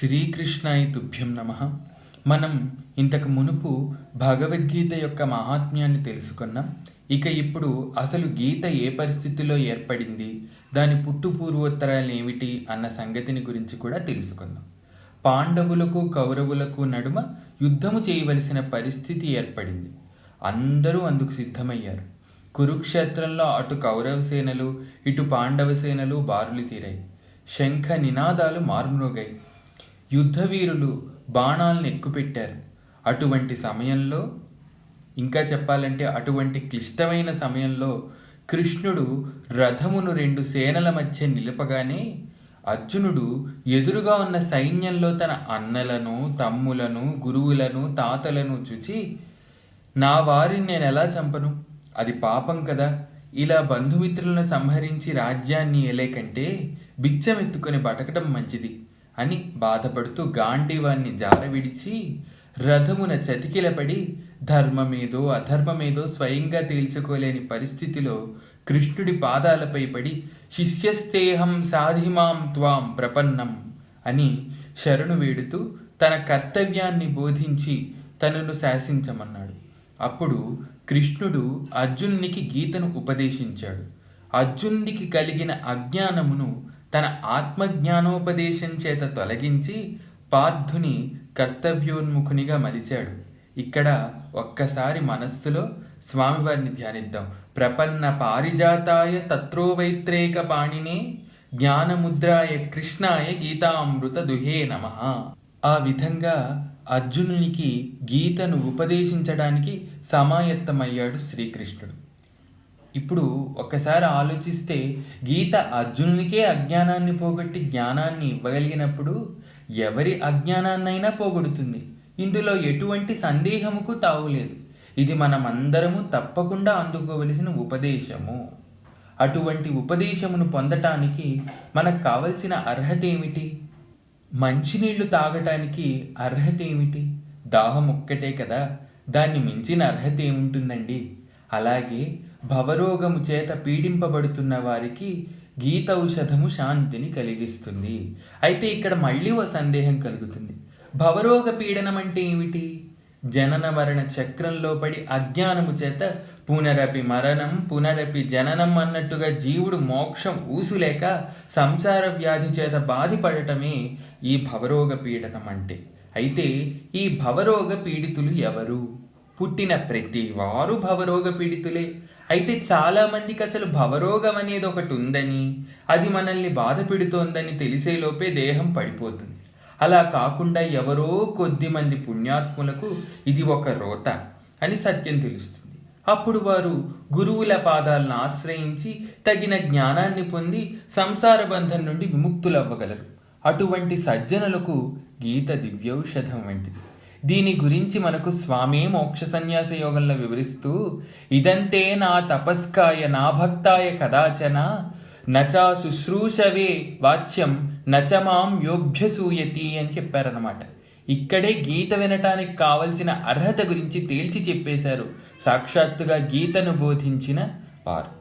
శ్రీకృష్ణాయ తుభ్యం నమః. మనం ఇంతకు మునుపు భగవద్గీత యొక్క మహాత్మ్యాన్ని తెలుసుకున్నాం. ఇక ఇప్పుడు అసలు గీత ఏ పరిస్థితిలో ఏర్పడింది, దాని పుట్టు పూర్వోత్తరాలు ఏమిటి అన్న సంగతిని గురించి కూడా తెలుసుకుందాం. పాండవులకు కౌరవులకు నడుమ యుద్ధము చేయవలసిన పరిస్థితి ఏర్పడింది. అందరూ అందుకు సిద్ధమయ్యారు. కురుక్షేత్రంలో అటు కౌరవ సేనలు ఇటు పాండవ సేనలు బారులు తీరాయి. శంఖ నినాదాలు మార్మ్రోగాయి. యుద్ధవీరులు బాణాలను ఎక్కుపెట్టారు. అటువంటి సమయంలో, ఇంకా చెప్పాలంటే అటువంటి క్లిష్టమైన సమయంలో కృష్ణుడు రథమును రెండు సేనల మధ్య నిలపగానే అర్జునుడు ఎదురుగా ఉన్న సైన్యంలో తన అన్నలను, తమ్ములను, గురువులను, తాతలను చూచి, నా వారిని నేను ఎలా చంపను? అది పాపం కదా. ఇలా బంధుమిత్రులను సంహరించి రాజ్యాన్ని ఏలే కంటే బిచ్చమెత్తుకొని బతకటం మంచిది అని బాధపడుతూ గాంధీవాన్ని జారవిడిచి రథమున చతికిలపడి ధర్మమేదో అధర్మమేదో స్వయంగా తేల్చుకోలేని పరిస్థితిలో కృష్ణుడి పాదాలపై పడి శిష్యస్తేహం సాధిమాం త్వాం ప్రపన్నం అని శరణు వేడుతూ తన కర్తవ్యాన్ని బోధించి తనను శాసించమన్నాడు. అప్పుడు కృష్ణుడు అర్జునునికి గీతను ఉపదేశించాడు. అర్జునుడికి కలిగిన అజ్ఞానమును తన ఆత్మజ్ఞానోపదేశం చేత తొలగించి పార్థుని కర్తవ్యోన్ముఖునిగా మలిచాడు. ఇక్కడ ఒక్కసారి మనస్సులో స్వామివారిని ధ్యానిద్దాం. ప్రపన్న పారిజాతాయ తత్రోవైత్రేక పాణినే జ్ఞానముద్రాయ కృష్ణాయ గీతామృత దుహే నమః. ఆ విధంగా అర్జునునికి గీతను ఉపదేశించడానికి సమాయత్తమయ్యాడు శ్రీకృష్ణుడు. ఇప్పుడు ఒక్కసారి ఆలోచిస్తే, గీత అర్జునునికే అజ్ఞానాన్ని పోగొట్టి జ్ఞానాన్ని ఇవ్వగలిగినప్పుడు ఎవరి అజ్ఞానాన్నైనా పోగొడుతుంది. ఇందులో ఎటువంటి సందేహముకు తావులేదు. ఇది మనమందరము తప్పకుండా అందుకోవలసిన ఉపదేశము. అటువంటి ఉపదేశమును పొందటానికి మనకు కావలసిన అర్హత ఏమిటి? మంచినీళ్లు తాగటానికి అర్హత ఏమిటి? దాహం ఒక్కటే కదా, దాన్ని మించిన అర్హత ఏముంటుందండి? అలాగే భవరోగము చేత పీడింపబడుతున్న వారికి గీత ఔషధము శాంతిని కలిగిస్తుంది. అయితే ఇక్కడ మళ్ళీ ఓ సందేహం కలుగుతుంది. భవరోగ పీడనం అంటే ఏమిటి? జనన మరణ చక్రంలో పడి అజ్ఞానము చేత పునరపి మరణం పునరపి జననం అన్నట్టుగా జీవుడు మోక్షం ఊసులేక సంసార వ్యాధి చేత బాధిపడటమే ఈ భవరోగ పీడనం అంటే. అయితే ఈ భవరోగ పీడితులు ఎవరు? పుట్టిన ప్రతి వారు భవరోగ పీడితులే. అయితే చాలా మందికి అసలు భవరోగం అనేది ఒకటి ఉందని, అది మనల్ని బాధ పెడుతోందని తెలిసేలోపే దేహం పడిపోతుంది. అలా కాకుండా ఎవరో కొద్ది మంది పుణ్యాత్ములకు ఇది ఒక రోత అని సత్యం తెలుస్తుంది. అప్పుడు వారు గురువుల పాదాలను ఆశ్రయించి తగిన జ్ఞానాన్ని పొంది సంసార బంధం నుండి విముక్తులవ్వగలరు. అటువంటి సజ్జనులకు గీత దివ్యౌషధం వంటిది. దీని గురించి మనకు స్వామే మోక్ష సన్యాస యోగంలో వివరిస్తూ, ఇదంతే నా తపస్కాయ నా భక్తాయ కదాచన నచా శుశ్రూషవే వాచ్యం నచమాం యోభ్యసూయతి అని చెప్పారన్నమాట. ఇక్కడే గీత వినటానికి కావలసిన అర్హత గురించి తేల్చి చెప్పేశారు సాక్షాత్తుగా గీతను బోధించిన వారు.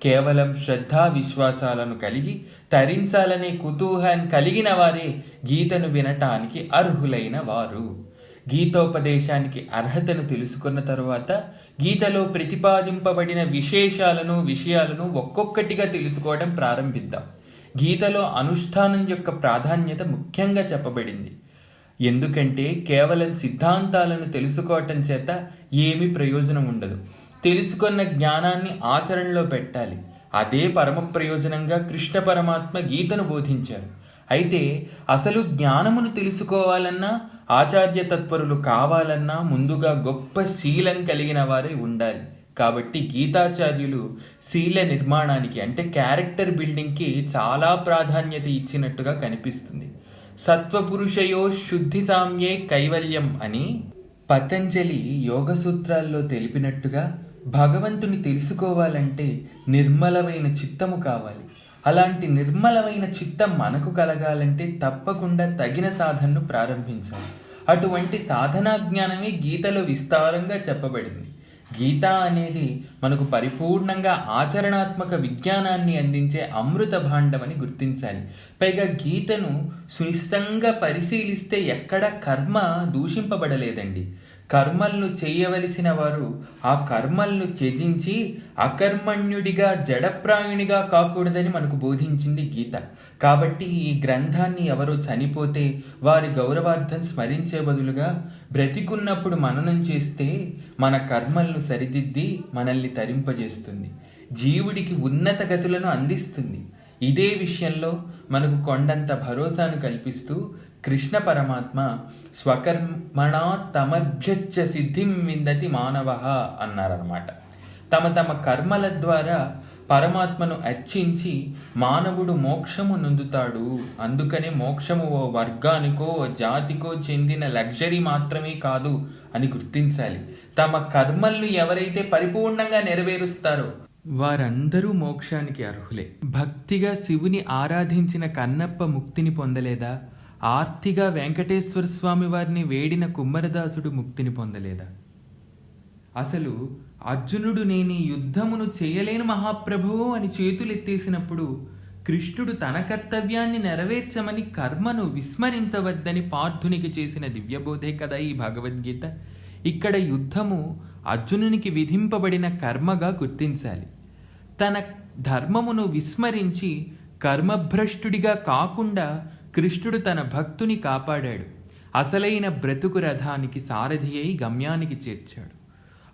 కేవలం శ్రద్ధా విశ్వాసాలను కలిగి తరించాలనే కుతూహలం కలిగిన వారే గీతను వినటానికి అర్హులైన వారు. గీతోపదేశానికి అర్హతను తెలుసుకున్న తరువాత గీతలో ప్రతిపాదింపబడిన విషయాలను ఒక్కొక్కటిగా తెలుసుకోవడం ప్రారంభిద్దాం. గీతలో అనుష్ఠానం యొక్క ప్రాధాన్యత ముఖ్యంగా చెప్పబడింది. ఎందుకంటే కేవలం సిద్ధాంతాలను తెలుసుకోవటం చేత ఏమీ ప్రయోజనం ఉండదు. తెలుసుకున్న జ్ఞానాన్ని ఆచరణలో పెట్టాలి. అదే పరమ ప్రయోజనంగా కృష్ణ పరమాత్మ గీతను బోధించారు. అయితే అసలు జ్ఞానమును తెలుసుకోవాలన్నా, ఆచార్య తత్పరులు కావాలన్నా ముందుగా గొప్ప శీలం కలిగిన వారే ఉండాలి. కాబట్టి గీతాచార్యులు శీల నిర్మాణానికి అంటే క్యారెక్టర్ బిల్డింగ్కి చాలా ప్రాధాన్యత ఇచ్చినట్టుగా కనిపిస్తుంది. సత్వపురుషయో శుద్ధి సామ్యే కైవల్యం అని పతంజలి యోగ సూత్రాల్లో తెలిపినట్టుగా భగవంతుని తెలుసుకోవాలంటే నిర్మలమైన చిత్తము కావాలి. అలాంటి నిర్మలమైన చిత్తం మనకు కలగాలంటే తప్పకుండా తగిన సాధనను ప్రారంభించాలి. అటువంటి సాధనా జ్ఞానమే గీతలో విస్తారంగా చెప్పబడింది. గీత అనేది మనకు పరిపూర్ణంగా ఆచరణాత్మక విజ్ఞానాన్ని అందించే అమృత భాండం అని గుర్తించాలి. పైగా గీతను సునిశ్చితంగా పరిశీలిస్తే ఎక్కడ కర్మ దూషింపబడలేదండి. కర్మలను చేయవలసిన వారు ఆ కర్మలను త్యజించి అకర్మణ్యుడిగా జడప్రాయునిగా కాకూడదని మనకు బోధించింది గీత. కాబట్టి ఈ గ్రంథాన్ని ఎవరో చనిపోతే వారి గౌరవార్థం స్మరించే బదులుగా బ్రతికున్నప్పుడు మననం చేస్తే మన కర్మలను సరిదిద్ది మనల్ని తరింపజేస్తుంది, జీవుడికి ఉన్నత గతులను అందిస్తుంది. ఇదే విషయంలో మనకు కొండంత భరోసాను కల్పిస్తూ కృష్ణ పరమాత్మ స్వకర్మణా తమభ్యచ్చ సిద్ధిం విందతి మానవ అన్నారన్నమాట. తమ తమ కర్మల ద్వారా పరమాత్మను అర్చించి మానవుడు మోక్షము నొందుతాడు. అందుకనే మోక్షము ఓ వర్గానికో ఓ జాతికో చెందిన లగ్జరీ మాత్రమే కాదు అని గుర్తించాలి. తమ కర్మల్ని ఎవరైతే పరిపూర్ణంగా నెరవేరుస్తారో వారందరూ మోక్షానికి అర్హులే. భక్తిగా శివుని ఆరాధించిన కన్నప్ప ముక్తిని పొందలేదా? ఆర్తిగా వెంకటేశ్వర స్వామి వారిని వేడిన కుమ్మరదాసుడు ముక్తిని పొందలేదా? అసలు అర్జునుడు నేను యుద్ధమును చేయలేను మహాప్రభువు అని చేతులెత్తేసినప్పుడు కృష్ణుడు తన కర్తవ్యాన్ని నెరవేర్చమని కర్మను విస్మరించవద్దని పార్థునికి చేసిన దివ్యబోధే కదా ఈ భగవద్గీత. ఇక్కడ యుద్ధము అర్జునునికి విధింపబడిన కర్మగా గుర్తించాలి. తన ధర్మమును విస్మరించి కర్మభ్రష్టుడిగా కాకుండా కృష్ణుడు తన భక్తుని కాపాడాడు. అసలైన బ్రతుకు రథానికి సారథి అయి గమ్యానికి చేర్చాడు.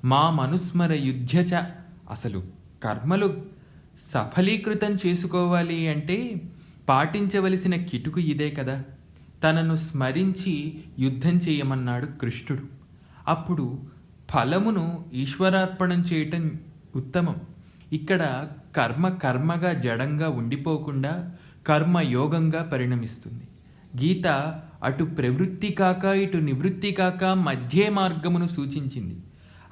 మా మనుస్మర యుధ్యచ. అసలు కర్మలు సఫలీకృతం చేసుకోవాలి అంటే పాటించవలసిన కిటుకు ఇదే కదా. తనను స్మరించి యుద్ధం చేయమన్నాడు కృష్ణుడు. అప్పుడు ఫలమును ఈశ్వరార్పణం చేయటం ఉత్తమం. ఇక్కడ కర్మగా జడంగా ఉండిపోకుండా కర్మయోగంగా పరిణమిస్తుంది. గీత అటు ప్రవృత్తి కాక ఇటు నివృత్తి కాక మధ్య మార్గమును సూచించింది.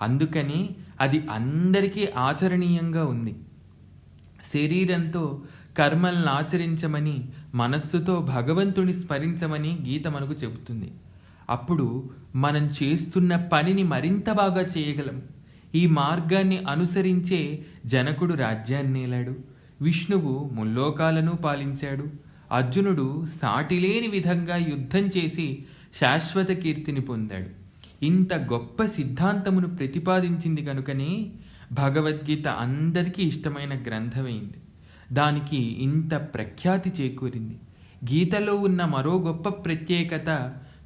అందుకని అది అందరికీ ఆచరణీయంగా ఉంది. శరీరంతో కర్మలను ఆచరించమని, మనస్సుతో భగవంతుని స్మరించమని గీత మనకు చెబుతుంది. అప్పుడు మనం చేస్తున్న పనిని మరింత బాగా చేయగలం. ఈ మార్గాన్ని అనుసరించే జనకుడు రాజ్యాన్నేలాడు, విష్ణువు ముల్లోకాలను పాలించాడు, అర్జునుడు సాటిలేని విధంగా యుద్ధం చేసి శాశ్వత కీర్తిని పొందాడు. ఇంత గొప్ప సిద్ధాంతమును ప్రతిపాదించింది కనుకనే భగవద్గీత అందరికీ ఇష్టమైన గ్రంథమైంది. దానికి ఇంత ప్రఖ్యాతి చేకూరింది. గీతలో ఉన్న మరో గొప్ప ప్రత్యేకత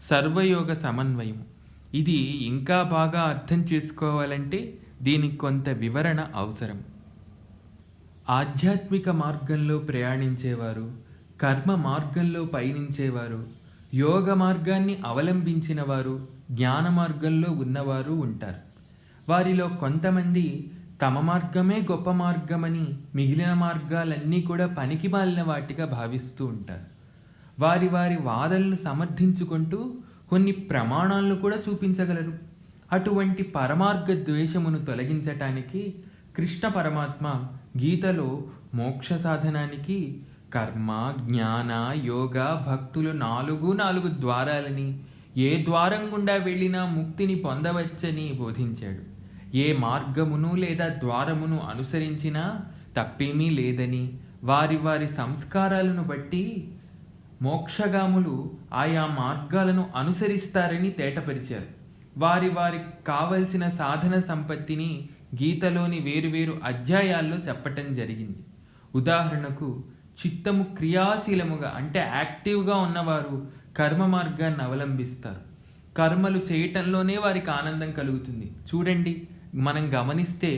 సర్వయోగ సమన్వయం. ఇది ఇంకా బాగా అర్థం చేసుకోవాలంటే దీనికి కొంత వివరణ అవసరం. ఆధ్యాత్మిక మార్గంలో ప్రయాణించేవారు, కర్మ మార్గంలో పయనించేవారు, యోగ మార్గాన్ని అవలంబించిన వారు, జ్ఞాన మార్గంలో ఉన్నవారు ఉంటారు. వారిలో కొంతమంది తమ మార్గమే గొప్ప మార్గమని మిగిలిన మార్గాలన్నీ కూడా పనికి మాలిన వాటిగా భావిస్తూ ఉంటారు. వారి వారి వాదనలను సమర్థించుకుంటూ కొన్ని ప్రమాణాలను కూడా చూపించగలరు. అటువంటి పరమార్గ ద్వేషమును తొలగించటానికి కృష్ణ పరమాత్మ గీతలో మోక్ష సాధనానికి కర్మ, జ్ఞాన, యోగ, భక్తులు నాలుగు ద్వారాలని, ఏ ద్వారం గుండా వెళ్ళినా ముక్తిని పొందవచ్చని బోధించాడు. ఏ మార్గమును లేదా ద్వారమును అనుసరించినా తప్పేమీ లేదని, వారి వారి సంస్కారాలను బట్టి మోక్షగాములు ఆయా మార్గాలను అనుసరిస్తారని తేటపరిచారు. వారి వారికి కావలసిన సాధన సంపత్తిని గీతలోని వేరువేరు అధ్యాయాల్లో చెప్పటం జరిగింది. ఉదాహరణకు చిత్తము క్రియాశీలముగా అంటే యాక్టివ్గా ఉన్నవారు కర్మ మార్గాన్ని అవలంబిస్తారు. కర్మలు చేయటంలోనే వారికి ఆనందం కలుగుతుంది. చూడండి, మనం గమనిస్తే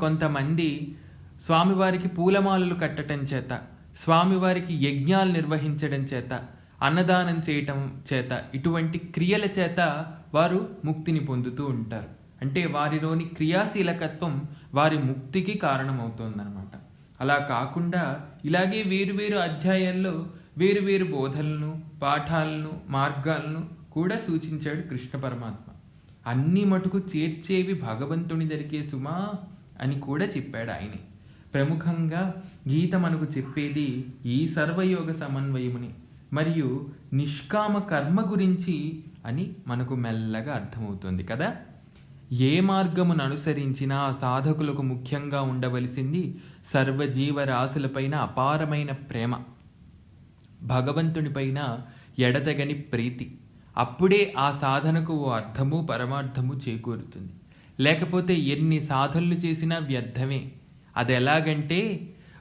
కొంతమంది స్వామివారికి పూలమాలలు కట్టడం చేత, స్వామివారికి యజ్ఞాలు నిర్వహించడం చేత, అన్నదానం చేయటం చేత, ఇటువంటి క్రియల చేత వారు ముక్తిని పొందుతూ ఉంటారు. అంటే వారిలోని క్రియాశీలకత్వం వారి ముక్తికి కారణమవుతోందన్నమాట. అలా కాకుండా ఇలాగే వేరువేరు అధ్యాయాల్లో వేరువేరు బోధనలను, పాఠాలను, మార్గాలను కూడా సూచించాడు కృష్ణ పరమాత్మ. అన్ని మటుకు చేర్చేవి భగవంతుని దొరికే సుమా అని కూడా చెప్పాడు ఆయనే. ప్రముఖంగా గీత మనకు చెప్పేది ఈ సర్వయోగ సమన్వయముని మరియు నిష్కామ కర్మ గురించి అని మనకు మెల్లగా అర్థమవుతుంది కదా. ఏ మార్గమును అనుసరించినా ఆ సాధకులకు ముఖ్యంగా ఉండవలసింది సర్వజీవరాశులపైన అపారమైన ప్రేమ, భగవంతునిపైన ఎడతెగని ప్రీతి. అప్పుడే ఆ సాధనకు ఓ అర్థము పరమార్థము చేకూరుతుంది. లేకపోతే ఎన్ని సాధనలు చేసినా వ్యర్థమే. అది ఎలాగంటే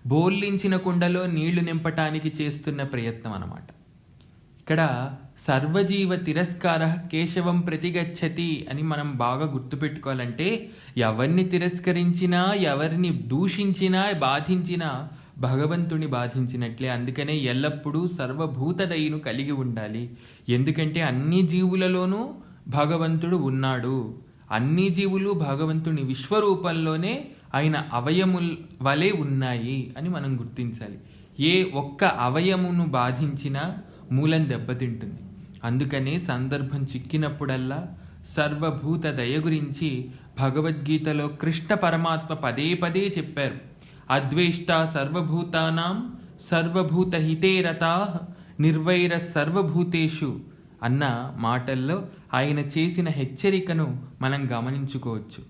బోర్లించిన కుండలో నీళ్లు నింపటానికి చేస్తున్న ప్రయత్నం అన్నమాట. ఇక్కడ సర్వజీవ తిరస్కార కేశవం ప్రతిగచ్చతి అని మనం బాగా గుర్తుపెట్టుకోవాలంటే, ఎవరిని తిరస్కరించినా, ఎవరిని దూషించినా, బాధించినా భగవంతుని బాధించినట్లే. అందుకనే ఎల్లప్పుడూ సర్వభూత దయను కలిగి ఉండాలి. ఎందుకంటే అన్ని జీవులలోనూ భగవంతుడు ఉన్నాడు. అన్ని జీవులు భగవంతుని విశ్వరూపంలోనే ఆయన అవయముల వలె ఉన్నాయి అని మనం గుర్తించాలి. ఏ ఒక్క అవయమును బాధించినా మూలం దెబ్బతింటుంది. అందుకనే సందర్భం చిక్కినప్పుడల్లా సర్వభూత దయ గురించి భగవద్గీతలో కృష్ణ పరమాత్మ పదే పదే చెప్పారు. అద్వేష్ట సర్వభూతానాం సర్వభూత హితేరతా నిర్వైర సర్వభూతేషు అన్న మాటల్లో ఆయన చేసిన హెచ్చరికను మనం గమనించుకోవచ్చు.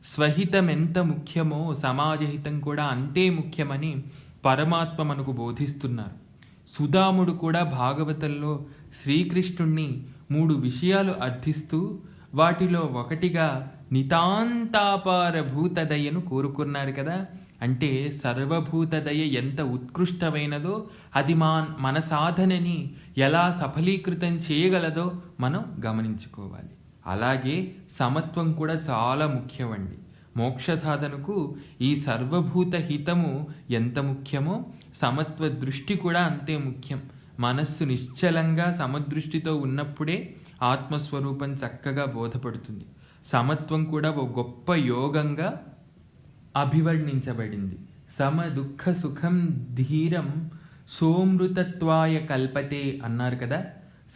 స్వహితం ఎంత ముఖ్యమో సమాజహితం కూడా అంతే ముఖ్యమని పరమాత్మ మనకు బోధిస్తున్నారు. సుదాముడు కూడా భాగవతంలో శ్రీకృష్ణుణ్ణి 3 విషయాలు అర్థిస్తూ వాటిలో ఒకటిగా నితాంతాపార భూతదయను కోరుకున్నారు కదా. అంటే సర్వభూత దయ ఎంత ఉత్కృష్టమైనదో, అది మన సాధనని ఎలా సఫలీకృతం చేయగలదో మనం గమనించుకోవాలి. అలాగే సమత్వం కూడా చాలా ముఖ్యమండి. మోక్ష సాధనకు ఈ సర్వభూత హితము ఎంత ముఖ్యమో సమత్వ దృష్టి కూడా అంతే ముఖ్యం. మనస్సు నిశ్చలంగా సమదృష్టితో ఉన్నప్పుడే ఆత్మస్వరూపం చక్కగా బోధపడుతుంది. సమత్వం కూడా ఒక గొప్ప యోగంగా అభివర్ణించబడింది. సమ దుఃఖ సుఖం ధీరం సోమృతత్వాయ కల్పతే అన్నారు కదా.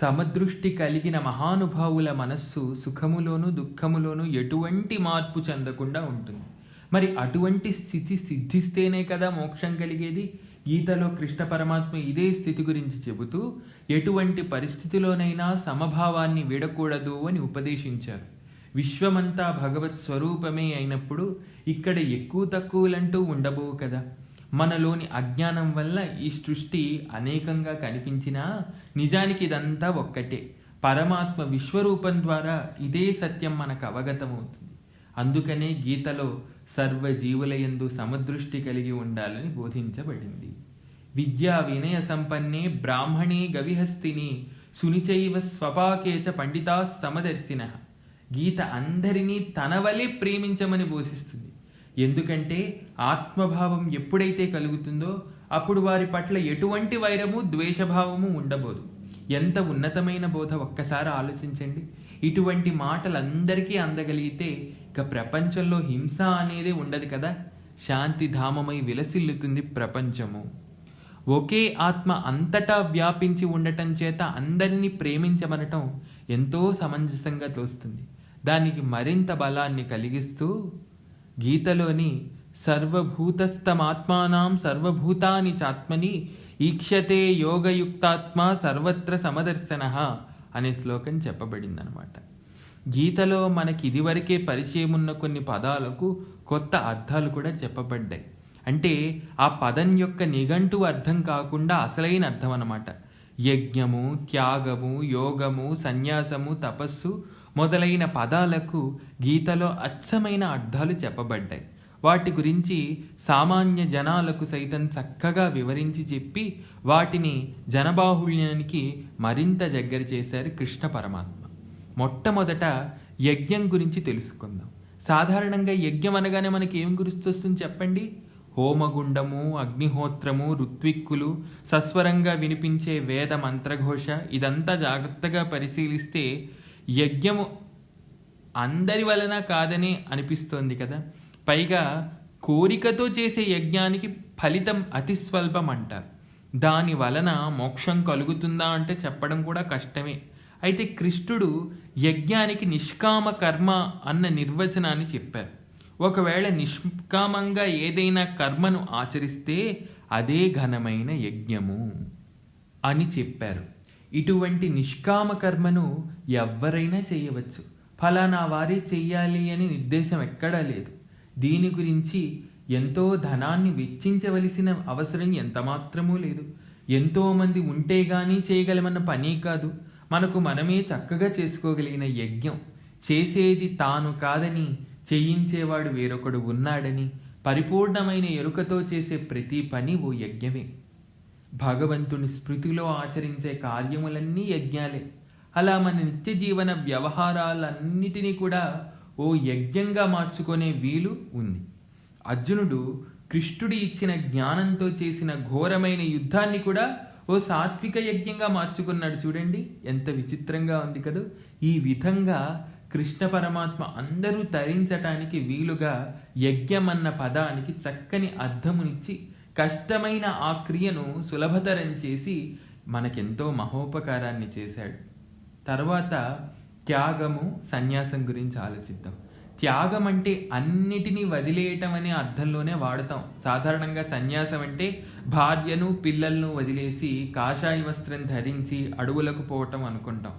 సమదృష్టి కలిగిన మహానుభావుల మనస్సు సుఖములోను దుఃఖములోను ఎటువంటి మార్పు చెందకుండా ఉంటుంది. మరి అటువంటి స్థితి సిద్ధిస్తేనే కదా మోక్షం కలిగేది. గీతలో కృష్ణ పరమాత్మ ఇదే స్థితి గురించి చెబుతూ ఎటువంటి పరిస్థితిలోనైనా సమభావాన్ని వీడకూడదు అని ఉపదేశించారు. విశ్వమంతా భగవత్ స్వరూపమే అయినప్పుడు ఇక్కడ ఎక్కువ తక్కువలంటూ ఉండబోవు కదా. మనలోని అజ్ఞానం వల్ల ఈ సృష్టి అనేకంగా కనిపించినా నిజానికి ఇదంతా ఒక్కటే. పరమాత్మ విశ్వరూపం ద్వారా ఇదే సత్యం మనకు అవగతమవుతుంది. అందుకనే గీతలో సర్వజీవులయందు సమదృష్టి కలిగి ఉండాలని బోధించబడింది. విద్యా వినయ సంపన్నే బ్రాహ్మణే గవిహస్తిని సునిచైవ స్వపాకేచ పండితా సమదర్శిన. గీత అందరినీ తన వలె ప్రేమించమని బోధిస్తుంది. ఎందుకంటే ఆత్మభావం ఎప్పుడైతే కలుగుతుందో అప్పుడు వారి పట్ల ఎటువంటి వైరము ద్వేషభావము ఉండబోదు. ఎంత ఉన్నతమైన బోధ ఒక్కసారి ఆలోచించండి. ఇటువంటి మాటలు అందరికీ అందగలిగితే ఇక ప్రపంచంలో హింస అనేదే ఉండదు కదా. శాంతి ధామమై విలసిల్లుతుంది ప్రపంచము. ఒకే ఆత్మ అంతటా వ్యాపించి ఉండటం చేత అందరినీ ప్రేమించమనటం ఎంతో సమంజసంగా తోస్తుంది. దానికి మరింత బలాన్ని కలిగిస్తూ గీతలోని సర్వభూతస్థమాత్మానాం సర్వభూతాని చాత్మని ఈక్షతే యోగయుక్తాత్మ సర్వత్ర సమదర్శన అనే శ్లోకం చెప్పబడిందనమాట. గీతలో మనకి ఇదివరకే పరిచయం ఉన్న కొన్ని పదాలకు కొత్త అర్థాలు కూడా చెప్పబడ్డాయి. అంటే ఆ పదం యొక్క నిఘంటు అర్థం కాకుండా అసలైన అర్థం అన్నమాట. యజ్ఞము, త్యాగము, యోగము, సన్యాసము, తపస్సు మొదలైన పదాలకు గీతలో అచ్చమైన అర్థాలు చెప్పబడ్డాయి. వాటి గురించి సామాన్య జనాలకు సైతం చక్కగా వివరించి చెప్పి వాటిని జనబాహుళ్యానికి మరింత దగ్గర చేశారు కృష్ణ పరమాత్మ. మొట్టమొదట యజ్ఞం గురించి తెలుసుకుందాం. సాధారణంగా యజ్ఞం అనగానే మనకి ఏం గుర్తొస్తుంది చెప్పండి? హోమగుండము, అగ్నిహోత్రము, ఋత్విక్కులు, సస్వరంగా వినిపించే వేద మంత్రఘోష. ఇదంతా జాగ్రత్తగా పరిశీలిస్తే యజ్ఞము అందరి వలన కాదని అనిపిస్తోంది కదా. పైగా కోరికతో చేసే యజ్ఞానికి ఫలితం అతి స్వల్పం అంటారు. దాని వలన మోక్షం కలుగుతుందా అంటే చెప్పడం కూడా కష్టమే. అయితే కృష్ణుడు యజ్ఞానికి నిష్కామ కర్మ అన్న నిర్వచనాన్ని చెప్పారు. ఒకవేళ నిష్కామంగా ఏదైనా కర్మను ఆచరిస్తే అదే ఘనమైన యజ్ఞము అని చెప్పారు. ఇటువంటి నిష్కామ కర్మను ఎవ్వరైనా చేయవచ్చు. ఫలానా వారే చెయ్యాలి అని నిర్దేశం ఎక్కడా లేదు. దీని గురించి ఎంతో ధనాన్ని వెచ్చించవలసిన అవసరం ఎంత మాత్రమూ లేదు. ఎంతోమంది ఉంటే గానీ చేయగలమన్న పని కాదు. మనకు మనమే చక్కగా చేసుకోగలిగిన యజ్ఞం. చేసేది తాను కాదని, చేయించేవాడు వేరొకడు ఉన్నాడని పరిపూర్ణమైన ఎరుకతో చేసే ప్రతి పని ఓ యజ్ఞమే. భగవంతుని స్మృతిలో ఆచరించే కార్యములన్నీ యజ్ఞాలే. అలా మన నిత్య జీవన వ్యవహారాలన్నిటినీ కూడా ఓ యజ్ఞంగా మార్చుకునే వీలు ఉంది. అర్జునుడు కృష్ణుడి ఇచ్చిన జ్ఞానంతో చేసిన ఘోరమైన యుద్ధాన్ని కూడా ఓ సాత్విక యజ్ఞంగా మార్చుకున్నాడు. చూడండి ఎంత విచిత్రంగా ఉంది కదా. ఈ విధంగా కృష్ణ పరమాత్మ అందరూ తరించటానికి వీలుగా యజ్ఞం అన్న పదానికి చక్కని అర్థమునిచ్చి కష్టమైన ఆ క్రియను సులభతరం చేసి మనకెంతో మహోపకారాన్ని చేశాడు. తర్వాత త్యాగము, సన్యాసం గురించి ఆలోచిద్దాం. త్యాగం అంటే అన్నిటినీ వదిలేయటం అనే అర్థంలోనే వాడతాం. సాధారణంగా సన్యాసం అంటే భార్యను పిల్లలను వదిలేసి కాషాయ వస్త్రం ధరించి అడవులకు పోవటం అనుకుంటాం.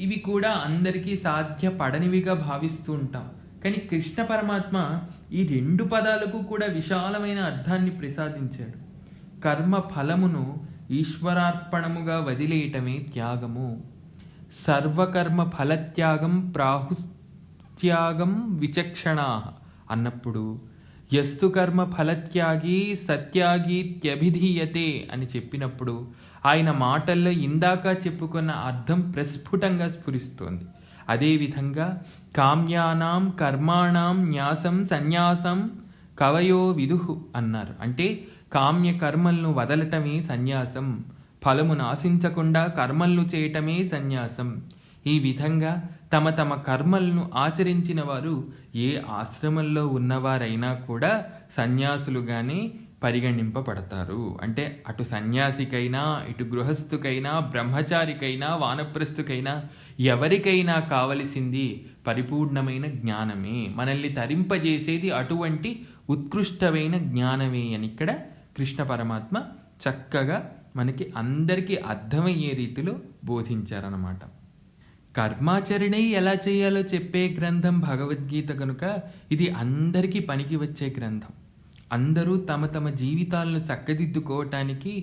ఇవి కూడా అందరికీ సాధ్యపడనివిగా భావిస్తూ ఉంటాం. కానీ కృష్ణ పరమాత్మ ఈ రెండు పదాలకు కూడా విశాలమైన అర్థాన్ని ప్రసాదించాడు. కర్మ ఫలమును ఈశ్వరార్పణముగా వదిలేయటమే త్యాగము. సర్వకర్మ ఫలత్యాగం ప్రాహుత్యాగం విచక్షణా అన్నప్పుడు యస్తు కర్మ ఫలత్యాగి సత్యాగీత్యభిధీయతే అని చెప్పినప్పుడు ఆయన మాటల్లో ఇందాక చెప్పుకున్న అర్థం ప్రస్ఫుటంగా స్ఫురిస్తోంది. అదేవిధంగా కామ్యానాం కర్మాణం న్యాసం సన్యాసం కవయో విదుహు అన్నారు. అంటే కామ్య కర్మలను వదలటమే సన్యాసం, ఫలమును ఆశించకుండా కర్మలను చేయటమే సన్యాసం. ఈ విధంగా తమ తమ కర్మలను ఆచరించిన వారు ఏ ఆశ్రమంలో ఉన్నవారైనా కూడా సన్యాసులుగానే పరిగణింపబడతారు. అంటే అటు సన్యాసికైనా, ఇటు గృహస్థుకైనా, బ్రహ్మచారికైనా, వానప్రస్థుకైనా ఎవరికైనా కావలసింది పరిపూర్ణమైన జ్ఞానమే. మనల్ని తరింపజేసేది అటువంటి ఉత్కృష్టమైన జ్ఞానమే అని ఇక్కడ కృష్ణ పరమాత్మ చక్కగా మనకి అందరికీ అర్థమయ్యే రీతిలో బోధించారన్నమాట. కర్మాచరణే ఎలా చేయాలో చెప్పే గ్రంథం భగవద్గీత కనుక ఇది అందరికీ పనికి వచ్చే గ్రంథం. అందరూ తమ తమ జీవితాలను చక్కదిద్దుకోవటానికి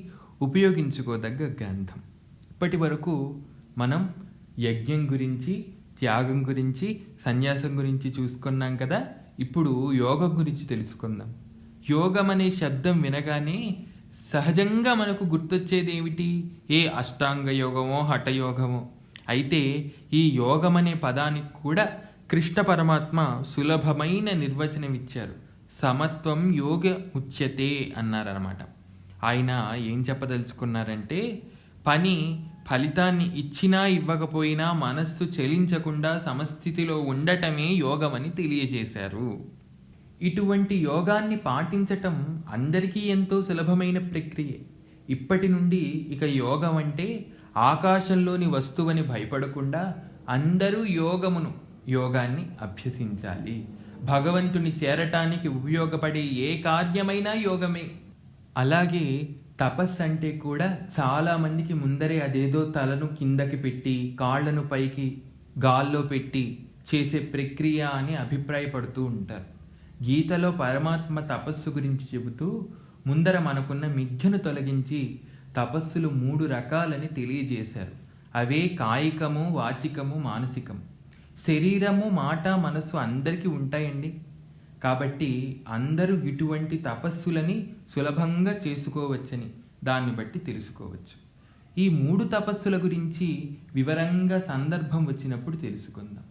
ఉపయోగించుకోదగ్గ గ్రంథం. ఇప్పటి వరకు మనం యజ్ఞం గురించి, త్యాగం గురించి, సన్యాసం గురించి చూసుకున్నాం కదా. ఇప్పుడు యోగం గురించి తెలుసుకుందాం. యోగం అనే శబ్దం వినగానే సహజంగా మనకు గుర్తొచ్చేది ఏమిటి? ఏ అష్టాంగ యోగమో హఠయోగమో. అయితే ఈ యోగం అనే పదానికి కూడా కృష్ణ పరమాత్మ సులభమైన నిర్వచనం ఇచ్చారు. సమత్వం యోగ ఉచ్యతే అన్నారన్నమాట. ఆయన ఏం చెప్పదలుచుకున్నారంటే పని ఫలితాన్ని ఇచ్చినా ఇవ్వకపోయినా మనస్సు చలించకుండా సమస్థితిలో ఉండటమే యోగమని తెలియజేశారు. ఇటువంటి యోగాన్ని పాటించటం అందరికీ ఎంతో సులభమైన ప్రక్రియ. ఇప్పటి నుండి ఇక యోగం అంటే ఆకాశంలోని వస్తువని భయపడకుండా అందరూ యోగాన్ని అభ్యసించాలి. భగవంతుని చేరటానికి ఉపయోగపడే ఏ కార్యమైనా యోగమే. అలాగే తపస్సు అంటే కూడా చాలామందికి ముందరే అదేదో తలను కిందకి పెట్టి కాళ్లను పైకి గాల్లో పెట్టి చేసే ప్రక్రియ అని అభిప్రాయపడుతూ ఉంటారు. గీతలో పరమాత్మ తపస్సు గురించి చెబుతూ ముందర మనకున్న మిథ్యను తొలగించి తపస్సులు 3 రకాలని తెలియజేశారు. అవే కాయికము, వాచికము, మానసికము. శరీరము, మాట, మనస్సు అందరికీ ఉంటాయండి. కాబట్టి అందరూ ఇటువంటి తపస్సులని సులభంగా చేసుకోవచ్చని దాన్ని బట్టి తెలుసుకోవచ్చు. ఈ 3 తపస్సుల గురించి వివరంగా సందర్భం వచ్చినప్పుడు తెలుసుకుందాం.